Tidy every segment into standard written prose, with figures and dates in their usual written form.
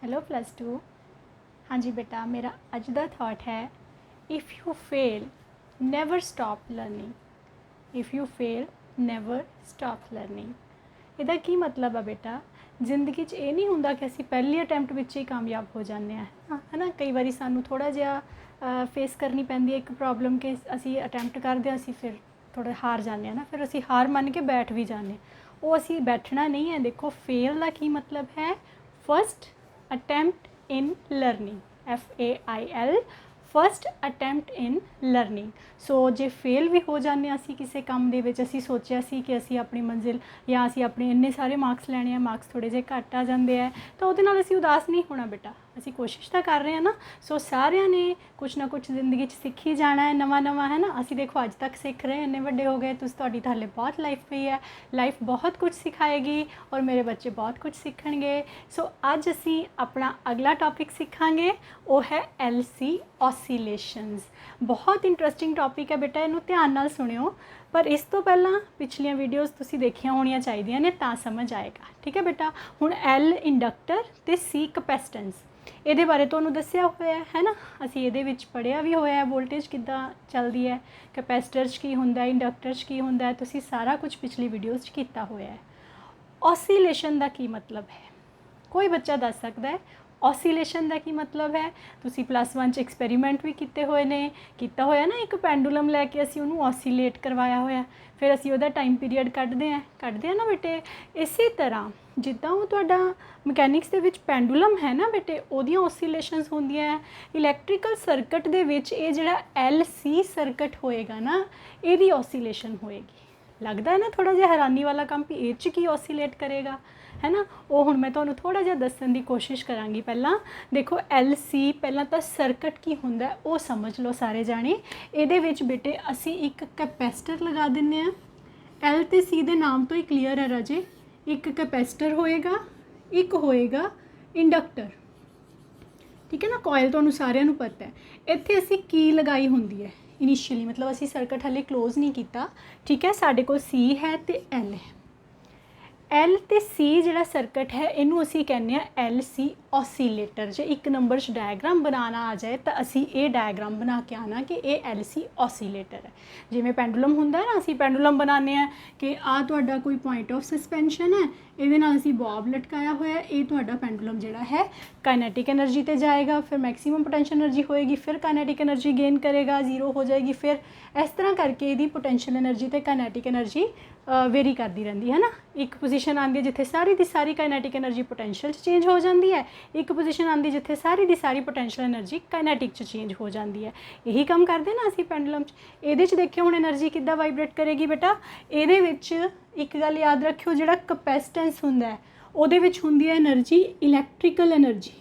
Hello +2। हाँ जी बेटा, मेरा अज का थॉट है if you fail never stop learning. If you fail never stop learning. ਇਹਦਾ ਕੀ मतलब है बेटा, ਜ਼ਿੰਦਗੀ 'ਚ ਇਹ ਨਹੀਂ ਹੁੰਦਾ ਕਿ ਅਸੀਂ ਪਹਿਲੀ ਅਟੈਂਪਟ ਵਿੱਚ ਹੀ ਕਾਮਯਾਬ ਹੋ ਜਾਂਦੇ ਹਾਂ, ਹੈ ਨਾ। ਕਈ ਵਾਰੀ ਸਾਨੂੰ ਥੋੜ੍ਹਾ ਜਿਹਾ ਫੇਸ ਕਰਨੀ ਪੈਂਦੀ ਹੈ ਇੱਕ ਪ੍ਰੋਬਲਮ ਕਿ ਅਸੀਂ ਅਟੈਂਪਟ ਕਰਦੇ ਹਾਂ, ਅਸੀਂ ਫਿਰ ਥੋੜ੍ਹਾ ਹਾਰ ਜਾਂਦੇ ਹਾਂ ਨਾ, ਫਿਰ ਅਸੀਂ ਹਾਰ ਮੰਨ ਕੇ ਬੈਠ ਵੀ ਜਾਂਦੇ ਹਾਂ। ਉਹ ਅਸੀਂ ਬੈਠਣਾ ਨਹੀਂ ਹੈ। ਦੇਖੋ ਫੇਲ ਦਾ ਕੀ ਮਤਲਬ ਹੈ, first attempt in learning, FAIL, first attempt in learning. So J fail भी हो जाने असी किसी काम दे विच, असी सोचिया सी कि असी अपनी मंजिल या असी अपने इन्ने सारे मार्क्स लैने हैं, मार्क्स थोड़े जे घट आ जाते हैं, तो उहदे नाल असी उदास नहीं होना बेटा। असी कोशिश तो कर रहे हैं ना। सो सारिਆਂ ने कुछ ना कुछ जिंदगी सीखी जाना है, नवा नवा, है ना। असी देखो अज तक सीख रहे हैं, इन्ने वड्डे हो गए, तुहाडी तो हाले बहुत लाइफ पई है, लाइफ बहुत कुछ सिखाएगी और मेरे बच्चे बहुत कुछ सीखणगे। सो अज असी अपना अगला टॉपिक सीखांगे, वो है LC ऑसीलेशनस। बहुत इंटरस्टिंग टॉपिक है बेटा, इनू ध्यान नाल सुनियो। पर इस तो पहला पिछलियां वीडियोज़ तुसी देखिया होनियां चाहिदियां ने, तां समझ आएगा। ठीक है बेटा। हुण L इंडक्टर ते C कैपेसिटेंस, ਇਹਦੇ ਬਾਰੇ ਤੁਹਾਨੂੰ ਦੱਸਿਆ ਹੋਇਆ ਹੈ ਨਾ। ਅਸੀਂ ਇਹਦੇ ਵਿੱਚ ਪੜ੍ਹਿਆ ਵੀ ਹੋਇਆ ਹੈ ਵੋਲਟੇਜ ਕਿੱਦਾਂ ਚੱਲਦੀ ਹੈ, ਕੈਪੈਸਿਟਰ 'ਚ ਕੀ ਹੁੰਦਾ, ਇੰਡਕਟਰ 'ਚ ਕੀ ਹੁੰਦਾ, ਤੁਸੀਂ ਸਾਰਾ ਕੁਝ ਪਿਛਲੀ ਵੀਡੀਓਜ਼ 'ਚ ਕੀਤਾ ਹੋਇਆ ਹੈ। ऑसीलेशन ਦਾ ਕੀ ਮਤਲਬ ਹੈ, ਕੋਈ ਬੱਚਾ ਦੱਸ ਸਕਦਾ ਹੈ ऑसीलेशन ਦਾ ਕੀ ਮਤਲਬ ਹੈ? ਤੁਸੀਂ +1 'ਚ ਐਕਸਪੈਰੀਮੈਂਟ ਵੀ ਕੀਤੇ ਹੋਏ ਨੇ, ਕੀਤਾ ਹੋਇਆ ਨਾ। ਇੱਕ ਪੈਂਡੂਲਮ ਲੈ ਕੇ ਅਸੀਂ ਉਹਨੂੰ ऑसीलेट ਕਰਵਾਇਆ ਹੋਇਆ, ਫਿਰ ਅਸੀਂ ਉਹਦਾ ਟਾਈਮ ਪੀਰੀਅਡ ਕੱਢਦੇ ਹਾਂ ਨਾ ਬੇਟੇ। ਇਸੇ ਤਰ੍ਹਾਂ ਜਿੱਦਾਂ ਉਹ ਤੁਹਾਡਾ ਮਕੈਨਿਕਸ ਦੇ ਵਿੱਚ ਪੈਂਡੂਲਮ ਹੈ ਨਾ ਬੇਟੇ, ਉਹਦੀਆਂ ऑसीलेशनस ਹੁੰਦੀਆਂ ਹੈ। ਇਲੈਕਟ੍ਰੀਕਲ ਸਰਕਟ ਦੇ ਵਿੱਚ ਇਹ ਜਿਹੜਾ LC ਸਰਕਟ ਹੋਏਗਾ ਨਾ, ਇਹਦੀ ऑसीलेशन ਹੋਏਗੀ। लगता है ना थोड़ा जिहा हैरानी वाला काम भी ਇਹ 'ਚ ਕੀ ऑसीलेट करेगा, है ना। वो हुण मैं तुहानूं थोड़ा जिहा दस्सण दी कोशिश करांगी। पहला देखो LC, पहला तो सर्कट की हुंदा है वो समझ लो सारे जाने। ਇਹਦੇ ਵਿੱਚ बेटे असी एक कैपेसिटर लगा दिंदे आ। L ते C दे नाम तो ही क्लीयर है राजे, एक कैपेसिटर होएगा, एक होएगा इंडक्टर। ठीक है ना। कॉयल तो सारिਆਂ ਨੂੰ पता है। इत्थे असी की लगाई हुंदी है इनिशियली, मतलब असी सर्कट हाले क्लोज नहीं किया। ठीक है। साढ़े को C है तो L है। L तो C जिहड़ा सर्कट है, इनू असी कहने LC ऑसीलेटर। जे एक नंबर डायग्राम बनाना आ जाए तो असी ये डायग्राम बना के आना कि ये LC ऑसीलेटर है। जिवें पेंडुलम हुंदा है ना, असी पेंडुलम बनाने हैं कि आ तुहाडा कोई पॉइंट ऑफ सस्पेंशन है, ये असी बॉब लटकाया हुआ है, ये तुहाडा पेंडुलम जिहड़ा है काइनेटिक एनर्जी ते जाएगा, फिर मैक्सीमम पोटेंशियल एनर्जी होएगी, फिर काइनेटिक एनर्जी गेन करेगा, जीरो हो जाएगी, फिर इस तरह करके इहदी पोटेंशियल एनर्जी ते काइनेटिक एनर्जी वेरी करती रहती है ना। एक पोजीशन आती है जिथे सारी की सारी काइनेटिक एनर्जी पोटेंशियल चेंज हो जाती है, एक पोजीशन आती जिथे सारी की सारी पोटेंशियल एनर्जी काइनेटिक चेंज हो जाती है। यही काम करते ना असी पेंडुलम च। ये देखियो हुण एनर्जी किद्दां वाइब्रेट करेगी बेटा। ये एक गल याद रखियो, जिहड़ा कैपेसिटेंस हुंदा है उहदे विच हुंदी है एनर्जी इलैक्ट्रिकल एनर्जी।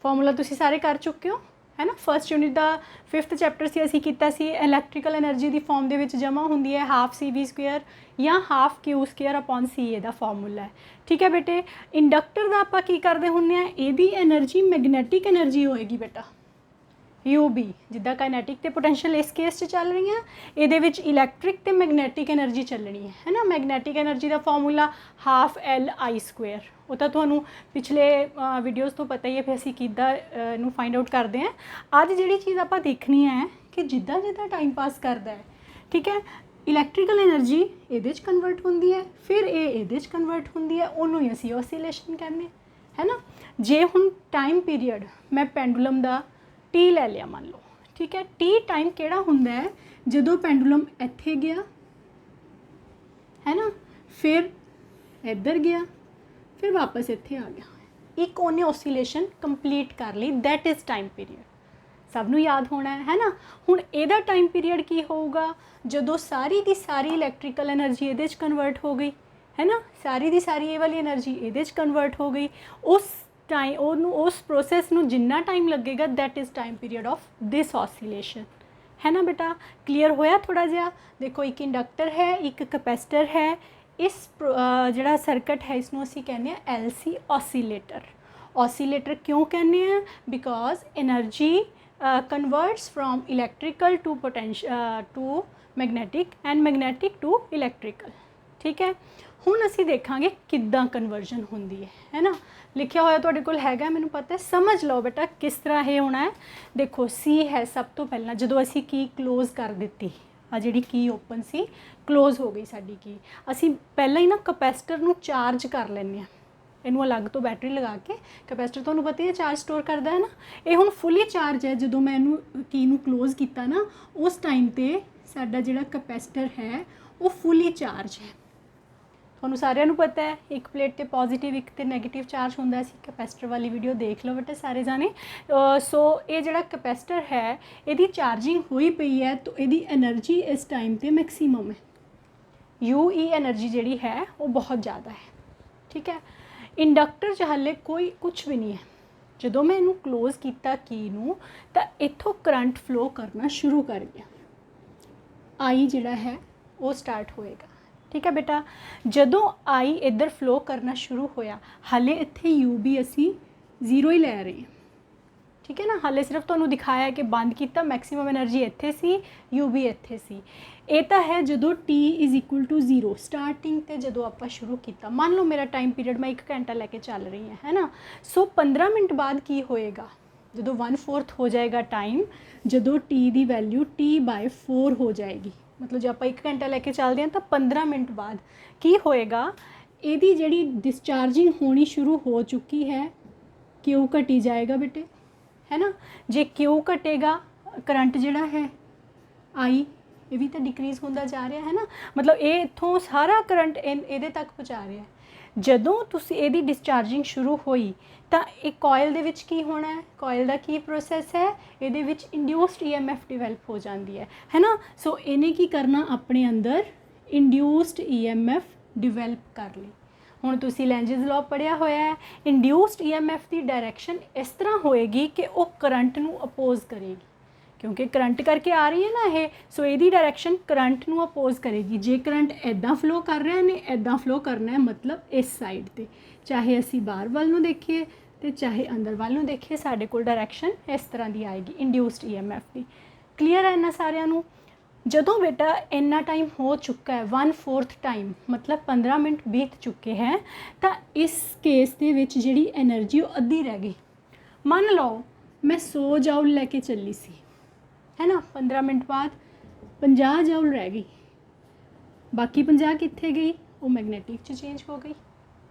फॉर्मूला तुसीं सारे कर चुके हो, है ना। फर्स्ट यूनिट का 5th चैप्टर से असी किया सी। इलैक्ट्रिकल एनर्जी की फॉर्म के जमा होंगी है ½ CV² या ½ Q² / CA का फॉर्मूला है। ठीक है बेटे। इंडक्टर का आप की करते होंगे, यदी एनर्जी मैगनैटिक एनर्जी होएगी बेटा, UB, जिदा काइनेटिक तो पोटेंशियल इस केस चल रही है, ये इलैक्ट्रिक तो मैगनैटिक एनर्जी चलनी है ना। मैगनैटिक एनर्जी का फॉर्मूला ½ LI²। वो तो तुहानूं पिछले वीडियोज़ तो पता ही है, फिर असी किद्दां इहनूं फाइंड आउट करते हैं। अज जिहड़ी चीज़ आपां देखनी है कि जिद्दां जिद्दां टाइम पास करता है, ठीक है, इलैक्ट्रिकल एनर्जी ये कन्वर्ट होंदी है, फिर ये कन्वर्ट होंदी है, उन्होंने ही असी ऑसीलेशन कहने, है ना। जे हुण टाइम पीरियड मैं पेंडुलम का T ले लिया मान लो, ठीक है। T टाइम किहड़ा हुंदा है, जदों पेंडुलम इत्थे गया, है ना, फिर इधर गया, फिर वापस इत्थे आ गया, एक उन्हें ऑसीलेशन कंप्लीट कर ली, दैट इज़ टाइम पीरियड। सबनों याद होना है ना। हुण इहदा टाइम पीरियड की होगा, जदों सारी की सारी इलैक्ट्रिकल एनर्जी ये कन्वर्ट हो गई, है ना, सारी की सारी ये वाली एनर्जी ये कन्वर्ट हो गई। उस टाइम उस प्रोसैस नूं जिन्ना टाइम लगेगा, that is time period of this oscillation, है ना बेटा। क्लीयर होया थोड़ा जिहा। देखो एक इंडक्टर है, एक कैपेसिटर है, इस जिहड़ा सर्कट है इसनूं असीं कहने LC ऑसीलेटर। ऑसीलेटर क्यों कहने हैं? Because energy converts from electrical to magnetic and magnetic to electrical. ठीक है। ਹੁਣ ਅਸੀਂ ਦੇਖਾਂਗੇ ਕਿੱਦਾਂ ਕਨਵਰਜਨ ਹੁੰਦੀ ਹੈ ਨਾ। ਲਿਖਿਆ ਹੋਇਆ ਤੁਹਾਡੇ ਕੋਲ ਹੈਗਾ, ਮੈਨੂੰ ਪਤਾ ਹੈ, ਸਮਝ ਲਓ ਬੇਟਾ ਕਿਸ ਤਰ੍ਹਾਂ ਇਹ ਹੋਣਾ ਹੈ। ਦੇਖੋ ਸੀ ਹੈ ਸਭ ਤੋਂ ਪਹਿਲਾਂ, ਜਦੋਂ ਅਸੀਂ ਕੀ ਕਲੋਜ਼ ਕਰ ਦਿੱਤੀ, ਆ ਜਿਹੜੀ ਕੀ ਓਪਨ ਸੀ ਕਲੋਜ਼ ਹੋ ਗਈ ਸਾਡੀ ਕੀ, ਅਸੀਂ ਪਹਿਲਾਂ ਹੀ ਨਾ ਕਪੈਸਿਟਰ ਨੂੰ ਚਾਰਜ ਕਰ ਲੈਂਦੇ ਹਾਂ, ਇਹਨੂੰ ਅਲੱਗ ਤੋਂ ਬੈਟਰੀ ਲਗਾ ਕੇ। ਕਪੈਸਿਟਰ ਤੁਹਾਨੂੰ ਪਤਾ ਹੀ ਹੈ ਚਾਰਜ ਸਟੋਰ ਕਰਦਾ ਹੈ ਨਾ। ਇਹ ਹੁਣ ਫੁੱਲੀ ਚਾਰਜ ਹੈ, ਜਦੋਂ ਮੈਂ ਇਹਨੂੰ ਕੀ ਨੂੰ ਕਲੋਜ਼ ਕੀਤਾ ਨਾ ਉਸ ਟਾਈਮ 'ਤੇ ਸਾਡਾ ਜਿਹੜਾ ਕਪੈਸਿਟਰ ਹੈ ਉਹ ਫੁੱਲੀ ਚਾਰਜ ਹੈ। ਤੁਹਾਨੂੰ ਸਾਰਿਆਂ ਨੂੰ ਪਤਾ ਹੈ ਇੱਕ ਪਲੇਟ 'ਤੇ ਪੋਜ਼ੀਟਿਵ ਇੱਕ 'ਤੇ ਨੈਗੇਟਿਵ ਚਾਰਜ ਹੁੰਦਾ ਸੀ। ਕਪੈਸਿਟਰ ਵਾਲੀ ਵੀਡੀਓ ਦੇਖ ਲਓ ਬੇਟਾ ਸਾਰੇ ਜਾਣੇ। ਸੋ ਇਹ ਜਿਹੜਾ ਕਪੈਸਿਟਰ ਹੈ ਇਹਦੀ ਚਾਰਜਿੰਗ ਹੋਈ ਪਈ ਹੈ, ਤਾਂ ਇਹਦੀ એનર્ਜੀ ਇਸ ਟਾਈਮ 'ਤੇ ਮੈਕਸਿਮਮ ਹੈ। UE એનર્ਜੀ ਜਿਹੜੀ ਹੈ ਉਹ ਬਹੁਤ ਜ਼ਿਆਦਾ ਹੈ, ਠੀਕ ਹੈ। ਇੰਡਕਟਰ 'ਚ ਹਾਲੇ ਕੋਈ ਕੁਛ ਵੀ ਨਹੀਂ ਹੈ। ਜਦੋਂ ਮੈਂ ਇਹਨੂੰ ਕਲੋਜ਼ ਕੀਤਾ ਕੀ ਨੂੰ, ਤਾਂ ਇੱਥੋਂ ਕਰੰਟ ਫਲੋ ਕਰਨਾ ਸ਼ੁਰੂ ਕਰ ਗਿਆ। I ਜਿਹੜਾ ਹੈ ਉਹ ਸਟਾਰਟ ਹੋਏਗਾ, ਠੀਕ ਹੈ ਬੇਟਾ। ਜਦੋਂ I ਇੱਧਰ ਫਲੋ ਕਰਨਾ ਸ਼ੁਰੂ ਹੋਇਆ, ਹਾਲੇ ਇੱਥੇ UB ਅਸੀਂ 0 ਹੀ ਲੈ ਰਹੇ ਹਾਂ, ਠੀਕ ਹੈ ਨਾ। ਹਾਲੇ ਸਿਰਫ ਤੁਹਾਨੂੰ ਦਿਖਾਇਆ ਕਿ ਬੰਦ ਕੀਤਾ, ਮੈਕਸਿਮਮ એનર્ਜੀ ਇੱਥੇ ਸੀ, UB ਇੱਥੇ ਸੀ। ਇਹ ਤਾਂ ਹੈ ਜਦੋਂ T = 0 ਸਟਾਰਟਿੰਗ 'ਤੇ ਜਦੋਂ ਆਪਾਂ ਸ਼ੁਰੂ ਕੀਤਾ। ਮੰਨ ਲਓ ਮੇਰਾ ਟਾਈਮ ਪੀਰੀਅਡ ਮੈਂ 1 ਘੰਟਾ ਲੈ ਕੇ ਚੱਲ ਰਹੀ ਹਾਂ, ਹੈ ਨਾ। ਸੋ 15 ਮਿੰਟ ਬਾਅਦ ਕੀ ਹੋਏਗਾ, ਜਦੋਂ 1/4 ਹੋ ਜਾਏਗਾ ਟਾਈਮ, ਜਦੋਂ T ਦੀ ਵੈਲਿਊ T/4 ਹੋ ਜਾਏਗੀ, ਮਤਲਬ ਜੇ ਆਪਾਂ 1 ਘੰਟਾ ਲੈ ਕੇ ਚੱਲਦੇ ਹਾਂ ਤਾਂ 15 ਮਿੰਟ ਬਾਅਦ ਕੀ ਹੋਏਗਾ, ਇਹਦੀ ਜਿਹੜੀ ਡਿਸਚਾਰਜਿੰਗ ਹੋਣੀ ਸ਼ੁਰੂ ਹੋ ਚੁੱਕੀ ਹੈ, Q ਘਟੀ ਜਾਏਗਾ ਬੇਟੇ, ਹੈ ਨਾ। ਜੇ Q ਘਟੇਗਾ, ਕਰੰਟ ਜਿਹੜਾ ਹੈ I ਇਹ ਵੀ ਤਾਂ ਡਿਕਰੀਜ਼ ਹੁੰਦਾ ਜਾ ਰਿਹਾ ਹੈ ਨਾ। ਮਤਲਬ ਇਹ ਇੱਥੋਂ ਸਾਰਾ ਕਰੰਟ ਇਹਦੇ ਤੱਕ ਪਹੁੰਚਾ ਰਿਹਾ ਹੈ। ਜਦੋਂ ਤੁਸੀਂ ਇਹਦੀ ਡਿਸਚਾਰਜਿੰਗ ਸ਼ੁਰੂ ਹੋਈ ਤਾਂ ਇਹ ਕੋਇਲ ਦੇ ਵਿੱਚ ਕੀ ਹੋਣਾ ਹੈ, ਕੋਇਲ ਦਾ ਕੀ ਪ੍ਰੋਸੈਸ ਹੈ, ਇਹਦੇ ਵਿੱਚ ਇੰਡਿਊਸਡ EMF ਡਿਵੈਲਪ ਹੋ ਜਾਂਦੀ ਹੈ ਨਾ। ਸੋ ਇਹਨੇ ਕੀ ਕਰਨਾ, ਆਪਣੇ ਅੰਦਰ ਇੰਡਿਊਸਡ EMF ਡਿਵੈਲਪ ਕਰ ਲਈ। ਹੁਣ ਤੁਸੀਂ ਲੈਂਜਸ ਲਾਅ ਪੜ੍ਹਿਆ ਹੋਇਆ ਹੈ, ਇੰਡਿਊਸਡ EMF ਦੀ ਡਾਇਰੈਕਸ਼ਨ ਇਸ ਤਰ੍ਹਾਂ ਹੋਏਗੀ ਕਿ ਉਹ ਕਰੰਟ ਨੂੰ ਅਪੋਜ਼ ਕਰੇਗੀ, ਕਿਉਂਕਿ ਕਰੰਟ ਕਰਕੇ ਆ ਰਹੀ ਹੈ ਨਾ ਇਹ। ਸੋ ਇਹਦੀ ਡਾਇਰੈਕਸ਼ਨ ਕਰੰਟ ਨੂੰ ਅਪੋਜ਼ ਕਰੇਗੀ। ਜੇ ਕਰੰਟ ਇੱਦਾਂ ਫਲੋ ਕਰ ਰਿਹਾ ਨੇ, ਇੱਦਾਂ ਫਲੋ ਕਰਨਾ ਹੈ, ਮਤਲਬ ਇਸ ਸਾਈਡ 'ਤੇ, ਚਾਹੇ ਅਸੀਂ ਬਾਹਰ ਵੱਲ ਨੂੰ ਦੇਖੀਏ ਅਤੇ ਚਾਹੇ ਅੰਦਰ ਵੱਲ ਨੂੰ ਦੇਖੀਏ, ਸਾਡੇ ਕੋਲ ਡਾਇਰੈਕਸ਼ਨ ਇਸ ਤਰ੍ਹਾਂ ਦੀ ਆਏਗੀ ਇੰਡਿਊਸਡ EMF ਦੀ। ਕਲੀਅਰ ਹੈ ਇਹਨਾਂ ਸਾਰਿਆਂ ਨੂੰ। ਜਦੋਂ ਬੇਟਾ ਇੰਨਾ ਟਾਈਮ ਹੋ ਚੁੱਕਾ ਹੈ, 1/4 ਟਾਈਮ, ਮਤਲਬ 15 ਮਿੰਟ ਬੀਤ ਚੁੱਕੇ ਹੈ, ਤਾਂ ਇਸ ਕੇਸ ਦੇ ਵਿੱਚ ਜਿਹੜੀ એનર્ਜੀ ਉਹ ਅੱਧੀ ਰਹਿ ਗਈ। ਮੰਨ ਲਓ ਮੈਂ 100 ਜਾਊਲ ਲੈ ਕੇ ਚੱਲੀ ਸੀ, ਹੈ ਨਾ। 15 ਮਿੰਟ ਬਾਅਦ 50 ਜਾਊਲ ਰਹਿ ਗਈ, ਬਾਕੀ 50 ਕਿੱਥੇ ਗਈ, ਉਹ ਮੈਗਨੈਟਿਕ 'ਚ ਚੇਂਜ ਹੋ ਗਈ,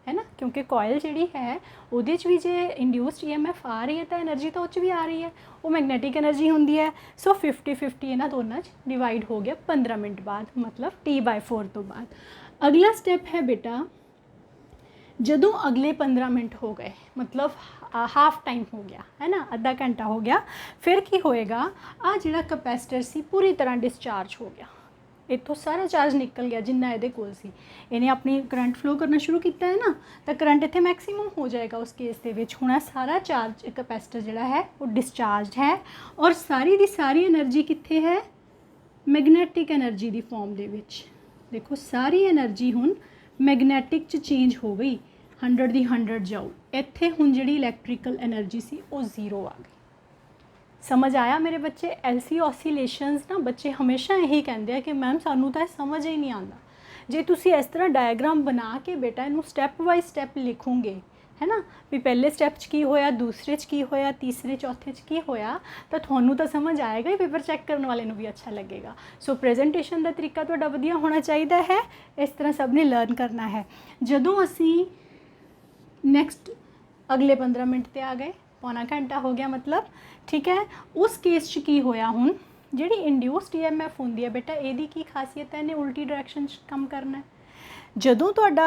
ਹੈ ਨਾ। ਕਿਉਂਕਿ ਕੋਇਲ ਜਿਹੜੀ ਹੈ ਉਹਦੇ 'ਚ ਵੀ ਜੇ ਇੰਡਿਊਸਡ EMF ਆ ਰਹੀ ਹੈ ਤਾਂ એનર્ਜੀ ਤਾਂ ਉਹ 'ਚ ਵੀ ਆ ਰਹੀ ਹੈ, ਉਹ ਮੈਗਨੈਟਿਕ એનર્ਜੀ ਹੁੰਦੀ ਹੈ। ਸੋ 50-50 ਇਹਨਾਂ ਦੋਨਾਂ 'ਚ ਡਿਵਾਈਡ ਹੋ ਗਿਆ 15 ਮਿੰਟ ਬਾਅਦ, ਮਤਲਬ T/4 ਤੋਂ ਬਾਅਦ। ਅਗਲਾ ਸਟੈਪ ਹੈ ਬੇਟਾ, ਜਦੋਂ ਅਗਲੇ 15 ਮਿੰਟ ਹੋ ਗਏ, ਮਤਲਬ ਹਾਫ ਟਾਈਮ ਹੋ ਗਿਆ, ਹੈ ਨਾ, ਅੱਧਾ ਘੰਟਾ ਹੋ ਗਿਆ, ਫਿਰ ਕੀ ਹੋਏਗਾ, ਆ ਜਿਹੜਾ ਕਪੈਸਿਟਰ ਸੀ ਪੂਰੀ ਤਰ੍ਹਾਂ ਡਿਸਚਾਰਜ ਹੋ ਗਿਆ। ਇੱਥੋਂ ਸਾਰਾ ਚਾਰਜ ਨਿਕਲ ਗਿਆ ਜਿੰਨਾ ਇਹਦੇ ਕੋਲ ਸੀ। ਇਹਨੇ ਆਪਣੀ ਕਰੰਟ ਫਲੋ ਕਰਨਾ ਸ਼ੁਰੂ ਕੀਤਾ ਹੈ ਨਾ, ਤਾਂ ਕਰੰਟ ਇੱਥੇ ਮੈਕਸਿਮਮ ਹੋ ਜਾਏਗਾ ਉਸ ਕੇਸ ਦੇ ਵਿੱਚ। ਹੁਣ ਸਾਰਾ ਚਾਰਜ ਕਪੈਸਿਟਰ ਜਿਹੜਾ ਹੈ ਉਹ ਡਿਸਚਾਰਜਡ ਹੈ, ਔਰ ਸਾਰੀ ਦੀ ਸਾਰੀ એનર્ਜੀ ਕਿੱਥੇ ਹੈ, ਮੈਗਨੈਟਿਕ એનર્ਜੀ ਦੀ ਫਾਰਮ ਦੇ ਵਿੱਚ। ਦੇਖੋ ਸਾਰੀ એનર્ਜੀ ਹੁਣ ਮੈਗਨੈਟਿਕ 'ਚ ਚੇਂਜ ਹੋ ਗਈ, 100 ਦੀ 100 ਜਾਊ। ਇੱਥੇ ਹੁਣ ਜਿਹੜੀ ਇਲੈਕਟ੍ਰੀਕਲ એનર્ਜੀ ਸੀ ਉਹ 0 ਆ ਗਈ। ਸਮਝ ਆਇਆ ਮੇਰੇ ਬੱਚੇ। LC ਓਸੀਲੇਸ਼ਨਸ ਨਾ ਬੱਚੇ ਹਮੇਸ਼ਾ ਇਹੀ ਕਹਿੰਦੇ ਆ ਕਿ ਮੈਮ ਸਾਨੂੰ ਤਾਂ ਇਹ ਸਮਝ ਹੀ ਨਹੀਂ ਆਉਂਦਾ। ਜੇ ਤੁਸੀਂ ਇਸ ਤਰ੍ਹਾਂ ਡਾਇਆਗ੍ਰਾਮ ਬਣਾ ਕੇ ਬੇਟਾ ਇਹਨੂੰ ਸਟੈਪ ਬਾਈ ਸਟੈਪ ਲਿਖੋਗੇ, ਹੈ ਨਾ, ਵੀ ਪਹਿਲੇ ਸਟੈਪ 'ਚ ਕੀ ਹੋਇਆ, ਦੂਸਰੇ 'ਚ ਕੀ ਹੋਇਆ, ਤੀਸਰੇ ਚੌਥੇ 'ਚ ਕੀ ਹੋਇਆ, ਤਾਂ ਤੁਹਾਨੂੰ ਤਾਂ ਸਮਝ ਆਏਗਾ ਹੀ, ਪੇਪਰ ਚੈੱਕ ਕਰਨ ਵਾਲੇ ਨੂੰ ਵੀ ਅੱਛਾ ਲੱਗੇਗਾ। ਸੋ ਪ੍ਰੈਜੈਂਟੇਸ਼ਨ ਦਾ ਤਰੀਕਾ ਤੁਹਾਡਾ ਵਧੀਆ ਹੋਣਾ ਚਾਹੀਦਾ ਹੈ। ਇਸ ਤਰ੍ਹਾਂ ਸਭ ਨੇ ਲਰਨ ਕਰਨਾ ਹੈ। ਜਦੋਂ ਅਸੀਂ ਨੈਕਸਟ ਅਗਲੇ 15 ਮਿੰਟ 'ਤੇ ਆ ਗਏ, ਪੌਣਾ ਘੰਟਾ ਹੋ ਗਿਆ ਮਤਲਬ, ਠੀਕ ਹੈ। ਉਸ ਕੇਸ 'ਚ ਕੀ ਹੋਇਆ, ਹੁਣ ਜਿਹੜੀ ਇੰਡਿਊਸਡ EMF ਹੁੰਦੀ ਹੈ ਬੇਟਾ, ਇਹਦੀ ਕੀ ਖਾਸੀਅਤ ਹੈ, ਇਹਨੇ ਉਲਟੀ ਡਾਇਰੈਕਸ਼ਨ 'ਚ ਕੰਮ ਕਰਨਾ ਹੈ। ਜਦੋਂ ਤੁਹਾਡਾ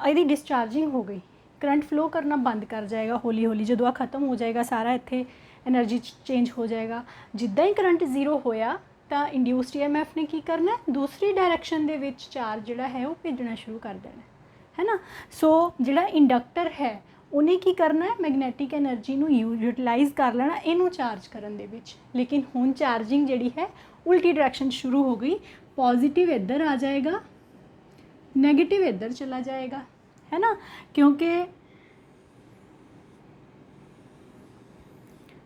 ਇਹਦੀ ਡਿਸਚਾਰਜਿੰਗ ਹੋ ਗਈ, ਕਰੰਟ ਫਲੋ ਕਰਨਾ ਬੰਦ ਕਰ ਜਾਏਗਾ ਹੌਲੀ ਹੌਲੀ। ਜਦੋਂ ਆ ਖਤਮ ਹੋ ਜਾਏਗਾ ਸਾਰਾ, ਇੱਥੇ એનર્ਜੀ ਚੇਂਜ ਹੋ ਜਾਏਗਾ। ਜਿੱਦਾਂ ਹੀ ਕਰੰਟ 0 ਹੋਇਆ ਤਾਂ ਇੰਡਿਊਸਡ EMF ਨੇ ਕੀ ਕਰਨਾ, ਦੂਸਰੀ ਡਾਇਰੈਕਸ਼ਨ ਦੇ ਵਿੱਚ ਚਾਰਜ ਜਿਹੜਾ ਹੈ ਉਹ ਭੇਜਣਾ ਸ਼ੁਰੂ ਕਰ ਦੇਣਾ, ਹੈ ਨਾ। ਸੋ ਜਿਹੜਾ ਇੰਡਕਟਰ ਹੈ ਉਹਨੇ ਕੀ ਕਰਨਾ ਹੈ, ਮੈਗਨੈਟਿਕ એનર્ਜੀ ਨੂੰ ਯੂਟਿਲਾਈਜ਼ ਕਰ ਲੈਣਾ ਇਹਨੂੰ ਚਾਰਜ ਕਰਨ ਦੇ ਵਿੱਚ। ਲੇਕਿਨ ਹੁਣ ਚਾਰਜਿੰਗ ਜਿਹੜੀ ਹੈ ਉਲਟੀ ਡਾਇਰੈਕਸ਼ਨ ਸ਼ੁਰੂ ਹੋ ਗਈ। ਪੋਜ਼ੀਟਿਵ ਇੱਧਰ ਆ ਜਾਏਗਾ, ਨੈਗੇਟਿਵ ਇੱਧਰ ਚਲਾ ਜਾਏਗਾ, है ना, क्योंकि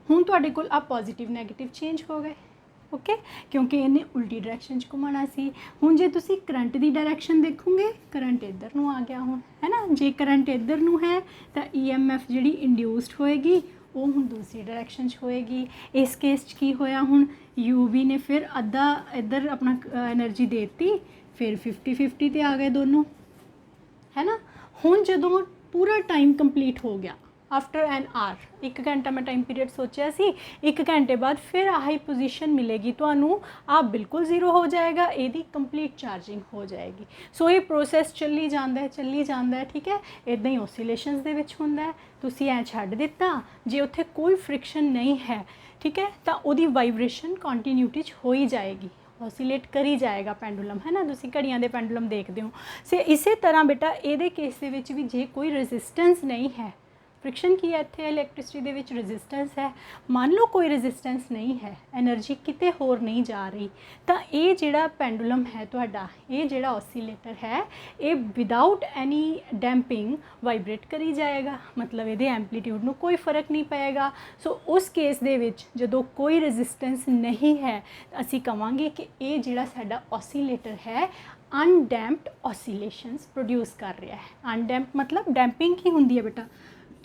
ਹੁਣ ਤੁਹਾਡੇ ਕੋਲ ਆ ਪੋਜ਼ਿਟਿਵ ਨੈਗੇਟਿਵ ਚੇਂਜ ਹੋ ਗਏ, ओके क्योंकि इन्हें उल्टी डायरैक्शन च घुमाना सी। हुण जे तुसी करंट दी डायरैक्शन देखोगे करंट इधर नूं आ गया हुण है ना, जे करंट इधर नूं है तो EMF जिहड़ी इंड्यूस्ड होएगी वो हुण दूसरी डायरैक्शन च होएगी। इस केस च की होया हुण UV ने फिर अद्धा इधर अपना एनर्जी देती, फिर 50-50 ते आ गए दोनों है ना। हुण जदों पूरा टाइम कंप्लीट हो गया आफ्टर एन आवर, 1 घंटा मैं टाइम पीरियड सोचा सी, 1 घंटे बाद फिर आही पोजीशन मिलेगी तुहानू, आप बिल्कुल जीरो हो जाएगा, यदी कंप्लीट चार्जिंग हो जाएगी। सो ये प्रोसैस चली जाता है ठीक है। इदां ही ऑसीलेशनस दे विच हुंदा है, तुसी ऐ छड्ड दिता जे उत्थे कोई फ्रिक्शन नहीं है ठीक है, तो उहदी वाइब्रेशन कंटिन्यूटी च हो ही जाएगी, ऑसीलेट करी जाएगा पेंडुलम है ना। तुसी घड़ियां दे पेंडुलम देखते हो से इसे तरह बेटा ये केस दे विच भी जे कोई रेजिस्टेंस नहीं है, फ्रिक्शन की है इत्थे इलैक्ट्रिसिटी दे विच रेजिस्टेंस है, मान लो कोई रेजिस्टेंस नहीं है, एनर्जी किते होर नहीं जा रही, तो ये जिहड़ा पेंडुलम है तुहाडा, ये जिहड़ा ऑसीलेटर है ये विदाउट एनी डैंपिंग वाइब्रेट करी जाएगा, मतलब ये एंपलीट्यूड नूं कोई फर्क नहीं पेगा। सो उस केस दे विच जदों कोई रेजिस्टेंस नहीं है असीं कहांगे कि ये जिहड़ा साडा ऑसीलेटर है अनडैम्प्ड ऑसीलेशंस प्रोड्यूस कर रहा है। अनडैम्प्ड मतलब डैंपिंग की हुंदी है बेटा,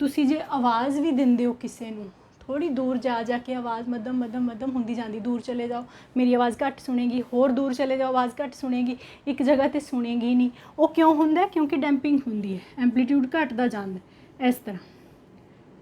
तुसी जे आवाज़ भी दिंदे हो किसी नूं, थोड़ी दूर जा के आवाज़ मध्यम मध्यम मध्यम होंदी जाती, दूर चले जाओ मेरी आवाज़ घट सुनेगी, होर दूर चले जाओ आवाज़ घट सुनेगी, एक जगह तो सुनेगी नहीं। वो क्यों होंदा? क्योंकि डैंपिंग होंदी है, एंपलीट्यूड घटदा जांदा है इस तरह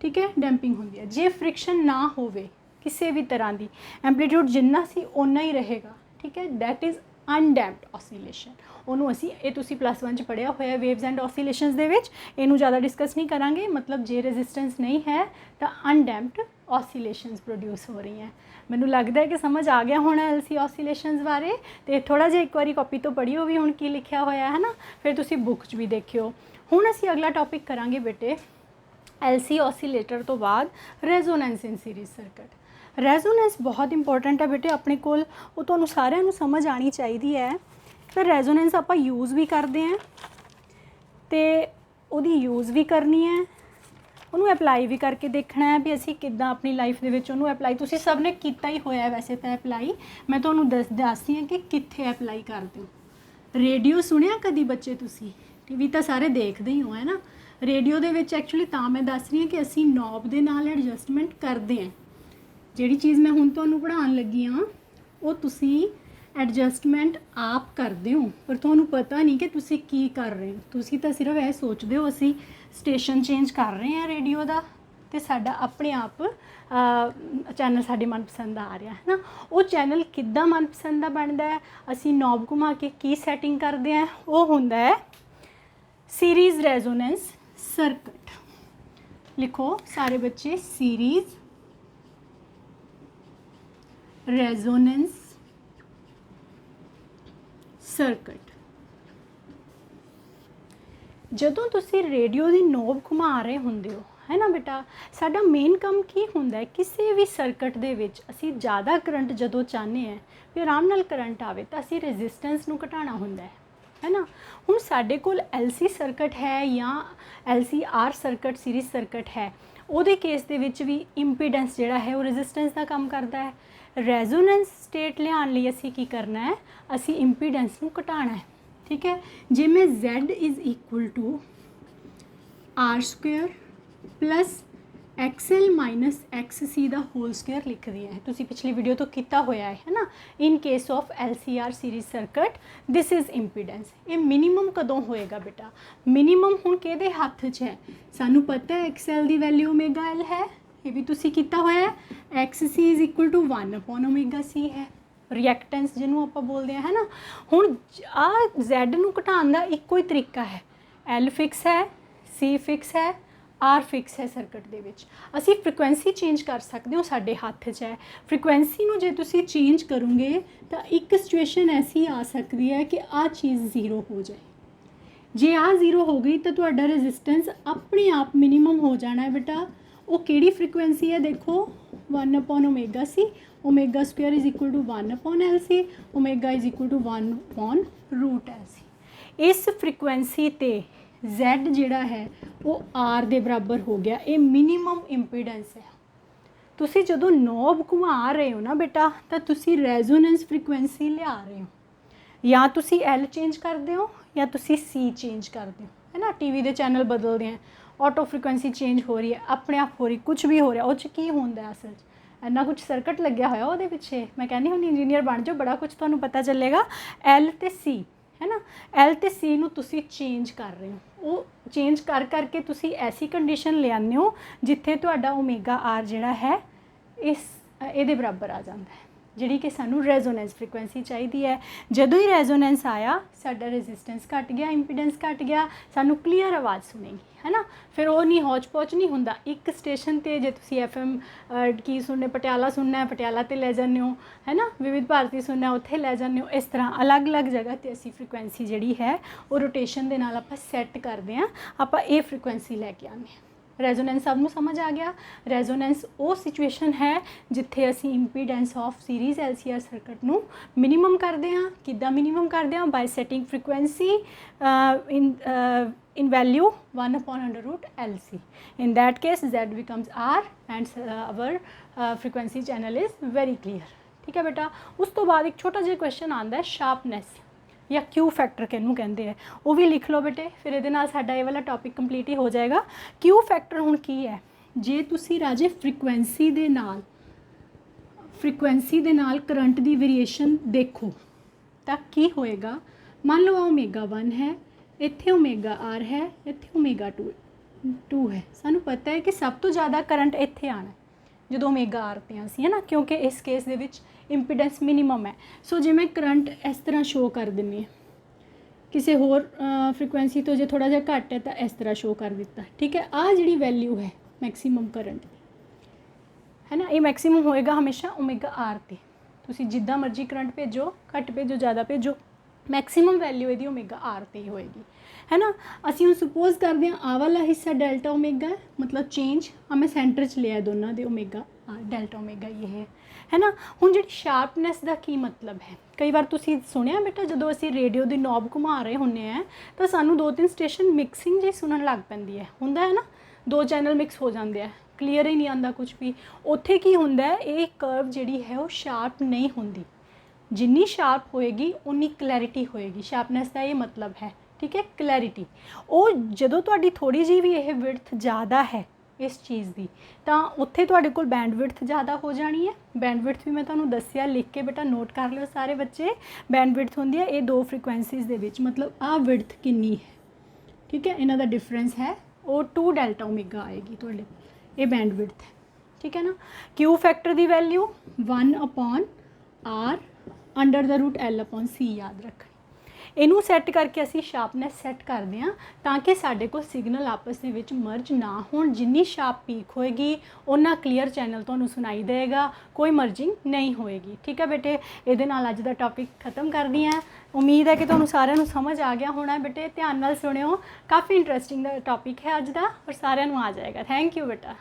ठीक है, डैंपिंग होंदी है। जे फ्रिक्शन ना होवे किसी भी तरह की, एंपलीट्यूड जिन्ना सी उन्ना ही रहेगा ठीक है, दैट इज़ अनडैम्प्ड ऑसीलेशन। ਉਹਨੂੰ ਅਸੀਂ ਇਹ ਤੁਸੀਂ +1 ਚ पढ़िया होया वेव्स एंड ऑसीलेशंस ਦੇ ਵਿੱਚ, ਇਹਨੂੰ ज़्यादा डिस्कस नहीं करांगे। मतलब जे रेजिस्टेंस नहीं है तो अनडैम्प्ड ऑसीलेशंस प्रोड्यूस हो रही हैं। मैनू लगता है कि समझ आ गया होना LC ऑसीलेशंस बारे, तो थोड़ा जिहा एक बारी कॉपी तो पढ़ियो भी हुण की लिखिया होया है ना, फिर तुसी बुक च भी देखियो। हुण असीं अगला टॉपिक करांगे बेटे LC ऑसीलेटर तो बाद resonance in series circuit. Resonance बहुत इंपॉर्टेंट है बेटे अपने कोल, वो तुहानूं सारिआं नूं समझ आनी चाहिदी है। तो रेजोनेंस आप यूज़ भी करते हैं तो उहदी यूज़ भी करनी है, उन्होंने अप्लाई भी करके देखना है भी असी किद्दां अपनी लाइफ दे विच उन्होंने अप्लाई, तुसी सब ने कीता ही होया है वैसे तो अप्लाई, मैं तुहानूं दसदी हां कि कित्थे अप्लाई करते हो। रेडियो सुनिया कदी बच्चे तुसी? टीवी तो सारे देखते ही हो है ना। रेडियो दे विच एक्चुअली तां मैं दस रही हां कि असी नॉब दे नाल एडजस्टमेंट करते हैं। जिहड़ी चीज़ मैं हुण तुहानूं पढ़ाउण लगी हां वो तुसी एडजस्टमेंट आप करते हो, पर तुहानूं पता नहीं कि तुसी की कर रहे हो। तुसी तो सिर्फ यह सोचते हो असी स्टेशन चेंज कर रहे हैं रेडियो का, तो साडा अपने आप चैनल साडे मनपसंद आ रहा है ना। वो चैनल किद्दां मनपसंद दा बनदा है, असी नॉब घुमा के की सैटिंग करते हैं, वो हुंदा है सीरीज़ रेजोनेंस सर्किट। लिखो सारे बच्चे, सीरीज़ रेजोनेंस सर्किट। जदों तुसी रेडियो की नोब घुमा रहे होंदे हो है ना बेटा, साडा मेन काम की हुंदा है किसी भी सर्किट दे विच असी ज़्यादा करंट जदों चाहते हैं भी आराम नाल करंट आवे तो असी रेजिस्टेंस नूं घटाना हुंदा है ना। हुण साडे कोल LC सर्किट है या LCR सर्किट सीरीज सर्किट है, उहदे केस दे विच भी इंपीडेंस जिहड़ा है वो रेजिस्टेंस का काम करता है। रेजोनेंस स्टेट लियाउण लई असी की करना है, असी इंपीडेंस नूं घटाना है ठीक है। जे मैं Z is equal to R² plus XL minus XC दा होल स्क्वायर लिख दी है, तुसी पिछली वीडियो तो किया होया है ना। In case of LCR series circuit this is impedance. ये मिनीमम कदों होएगा बेटा? मिनीमम हुण किहदे हत्थ 'च है? सानू पता है XL दी वैल्यू ω है, ये भी तुसी किया होया है। XC is equal to 1/ωc है, रिएक्टेंस जिन्हों आप बोलते हैं है ना। हुण आ Z नूं घटाउण दा इक्को ही तरीका है, L फिक्स है, C फिक्स है, R फिक्स है। सर्किट दे विच असी फ्रीकुएंसी चेंज कर सकते हो, साडे हत्थ 'च है। फ्रीकुएंसी नूं जे तुसी चेंज करोगे तो एक सिचुएशन ऐसी आ सकती है कि आ चीज़ 0 हो जाए। जे आ 0 हो गई तो तुहाडा रेजिस्टेंस अपने आप मिनीमम हो जाना है बेटा। वो किहड़ी फ्रीकुएंसी है देखो, 1/ωc, ω² is equal to 1/LC, ω is equal to 1/√LC। इस फ्रीकुएंसी ते Z जिहड़ा है वो R दे बराबर हो गया, ये मिनीमम इंपीडेंस है ਤੁਸੀਂ ਜਦੋਂ ਨੋਬ ਘੁਮਾ ਰਹੇ ਹੋ ਨਾ ਬੇਟਾ ਤਾਂ ਤੁਸੀਂ ਰੈਜ਼ੋਨੈਂਸ ਫ੍ਰੀਕੁਐਂਸੀ ਲਿਆ ਰਹੇ ਹੋ, ਜਾਂ ਤੁਸੀਂ ਐਲ ਚੇਂਜ ਕਰਦੇ ਹੋ ਜਾਂ ਤੁਸੀਂ ਸੀ ਚੇਂਜ ਕਰਦੇ ਹੋ, ਹੈ ਨਾ। ਟੀਵੀ ਦੇ ਚੈਨਲ ਬਦਲਦੇ ਆ, ਆਟੋ ਫ੍ਰੀਕੁਐਂਸੀ ਚੇਂਜ ਹੋ ਰਹੀ ਹੈ, ਆਪਣੇ ਆਪ ਹੋ ਰਹੀ, ਕੁਝ ਵੀ ਹੋ ਰਿਹਾ, ਉਹ 'ਚ ਕੀ ਹੁੰਦਾ ਅਸਲ 'ਚ ਇੰਨਾ ਕੁਝ ਸਰਕਟ ਲੱਗਿਆ ਹੋਇਆ ਉਹਦੇ ਪਿੱਛੇ। ਮੈਂ ਕਹਿੰਦੀ ਹੁਣ ਇੰਜੀਨੀਅਰ ਬਣ ਜਾਓ, ਬੜਾ ਕੁਝ ਤੁਹਾਨੂੰ ਪਤਾ ਚੱਲੇਗਾ। ਐਲ ਅਤੇ ਸੀ, ਹੈ ਨਾ, ਐਲ ਅਤੇ ਸੀ ਨੂੰ ਤੁਸੀਂ ਚੇਂਜ ਕਰ ਰਹੇ ਹੋ, ਉਹ ਚੇਂਜ ਕਰਕੇ ਤੁਸੀਂ ਐਸੀ ਕੰਡੀਸ਼ਨ ਲਿਆਉਂਦੇ ਹੋ ਜਿੱਥੇ ਤੁਹਾਡਾ ਓਮੇਗਾ ਆਰ ਜਿਹੜਾ ਹੈ ਇਹਦੇ ਬਰਾਬਰ ਆ ਜਾਂਦਾ ਹੈ, ਜਿਹੜੀ ਕਿ ਸਾਨੂੰ ਰੈਜ਼ੋਨੈਂਸ ਫ੍ਰੀਕੁਐਂਸੀ ਚਾਹੀਦੀ ਹੈ। ਜਦੋਂ ਹੀ ਰੈਜ਼ੋਨੈਂਸ ਆਇਆ ਸਾਡਾ ਰੈਜ਼ਿਸਟੈਂਸ ਘਟ ਗਿਆ, ਇੰਪੀਡੈਂਸ ਘਟ ਗਿਆ, ਸਾਨੂੰ ਕਲੀਅਰ ਆਵਾਜ਼ ਸੁਣੇਗੀ, ਹੈ ਨਾ। ਫਿਰ ਉਹ ਨਹੀਂ ਹੌਚ ਪੌਚ ਨਹੀਂ ਹੁੰਦਾ। ਇੱਕ ਸਟੇਸ਼ਨ 'ਤੇ ਜੇ ਤੁਸੀਂ FM ਕੀ ਸੁਣਨੇ, ਪਟਿਆਲਾ ਸੁਣਨਾ, ਪਟਿਆਲਾ 'ਤੇ ਲੈ ਜਾਂਦੇ ਹੋ, ਹੈ ਨਾ, ਵਿਵਿਧ ਭਾਰਤੀ ਸੁਣਨਾ, ਉੱਥੇ ਲੈ ਜਾਂਦੇ ਹੋ। ਇਸ ਤਰ੍ਹਾਂ ਅਲੱਗ-ਅਲੱਗ ਜਗ੍ਹਾ 'ਤੇ ਅਸੀਂ ਫ੍ਰੀਕੁਐਂਸੀ ਜਿਹੜੀ ਹੈ ਉਹ ਰੋਟੇਸ਼ਨ ਦੇ ਨਾਲ ਆਪਾਂ ਸੈੱਟ ਕਰਦੇ ਹਾਂ, ਆਪਾਂ ਇਹ ਫ੍ਰੀਕੁਐਂਸੀ ਲੈ ਕੇ ਆਉਂਦੇ ਹਾਂ। ਰੈਜ਼ੋਨੈਂਸ ਸਭ ਨੂੰ ਸਮਝ ਆ ਗਿਆ। ਰੈਜ਼ੋਨੈਂਸ ਉਹ ਸਿਚੁਏਸ਼ਨ ਹੈ ਜਿੱਥੇ ਅਸੀਂ impedance of series LCR circuit ਨੂੰ ਮਿਨੀਮਮ ਕਰਦੇ ਹਾਂ। ਕਿੱਦਾਂ ਮਿਨੀਮਮ ਕਰਦੇ ਹਾਂ? By setting frequency in value 1/√LC. In that case Z becomes R and our frequency channel is very clear. ठीक है बेटा। उस तो बाद एक छोटा जिहा क्वेश्चन आता है शार्पनेस या क्यू फैक्टर किहनूं कहंदे हैं, वो भी लिख लो बेटे, फिर इहदे नाल साडा ये वाला टॉपिक कंप्लीट ही हो जाएगा। क्यू फैक्टर हुण की है? जे तुसी राजे फ्रीकुएंसी दे नाल करंट दी वेरीएशन देखो तो की होएगा। मान लो ओमेगा 1 है, इत्थे ओमेगा आर है, इत्थे ओमेगा 2 है। सानू पता है कि सब तो ज़्यादा करंट इत्थे आना जो ओमेगा आर ते असीं, है ना, क्योंकि इस केस दे विच इंपीडेंस मिनीमम है। सो जे मैं करंट इस तरह शो कर दिंदी है, किसी होर फ्रीकुएंसी तो जे थोड़ा जिहा घट है तो इस तरह शो कर दिता, ठीक है। आ जिहड़ी वैल्यू है मैक्सीमम करंट, है ना, ये मैक्सीमम होएगा हमेशा ओमेगा आर ते। तुसीं जिद्दां मर्जी करंट भेजो, घट भेजो, ज़्यादा भेजो, मैक्सीमम वैल्यू इहदी ओमेगा आर ते ही होएगी, है ना। असीं हुण सपोज करते हैं आ वाला हिस्सा डेल्टा ओमेगा है, मतलब चेंज मैं सेंटर च लिया दोनों दे ओमेगा आर, डेल्टा ओमेगा ये है ना। हुण जिहड़ी शार्पनेस का की मतलब है, कई बार तुसीं सुनिया बेटा जदों असीं रेडियो दी नॉब घुमा रहे हुंदे हैं तो सानूं 2-3 स्टेशन मिक्सिंग जी सुनन लग पैंदी है, हुंदा है ना, 2 चैनल मिक्स हो जाते हैं, क्लीयर ही नहीं आता कुछ भी। उत्थे की हुंदा है, ये कर्व जिहड़ी है वो शार्प नहीं हुंदी, जिन्नी शार्प होएगी उन्नी क्लैरिटी होएगी। शार्पनेस का ये मतलब है, ठीक है, क्लैरिटी। और जदों तुहाडी थोड़ी जी भी यह विड्थ ज़्यादा है इस चीज़ की तो उत्थे तुहाडे कोल बैंड विड्थ ज़्यादा हो जानी है। बैंड विड्थ भी मैं तुहानूं दस्सिया, लिख के बेटा नोट कर लो सारे बच्चे। बैंड विड्थ हुंदी है ये 2 फ्रीकुएंसीज़ दे विच, मतलब आ विड्थ कितनी है, ठीक है, इन्हां दा डिफरेंस है वो 2 डेल्टा ओमेगा आएगी तुहाडे, ये बैंड विड्थ है, ठीक है ना। क्यू फैक्टर की वैल्यू 1/R √L/C याद रख। इनू सैट करके असी शार्पनेस सैट करते हैं ताकि साढ़े को सिग्नल आपस के विच मर्ज ना हो। जिन्नी शार्प पीक होएगी उन्ना क्लीयर चैनल तुहानूं सुनाई देगा, कोई मर्जिंग नहीं होएगी, ठीक है बेटे। इहदे नाल अज दा टॉपिक खत्म कर दी हैं। उम्मीद है कि तुहानूं सारिआं नूं समझ आ गया होना है बेटे। ध्यान नाल सुणिओ, काफ़ी इंटरस्टिंग टॉपिक है अज दा और सारिआं नूं आ जाएगा। थैंक यू बेटा।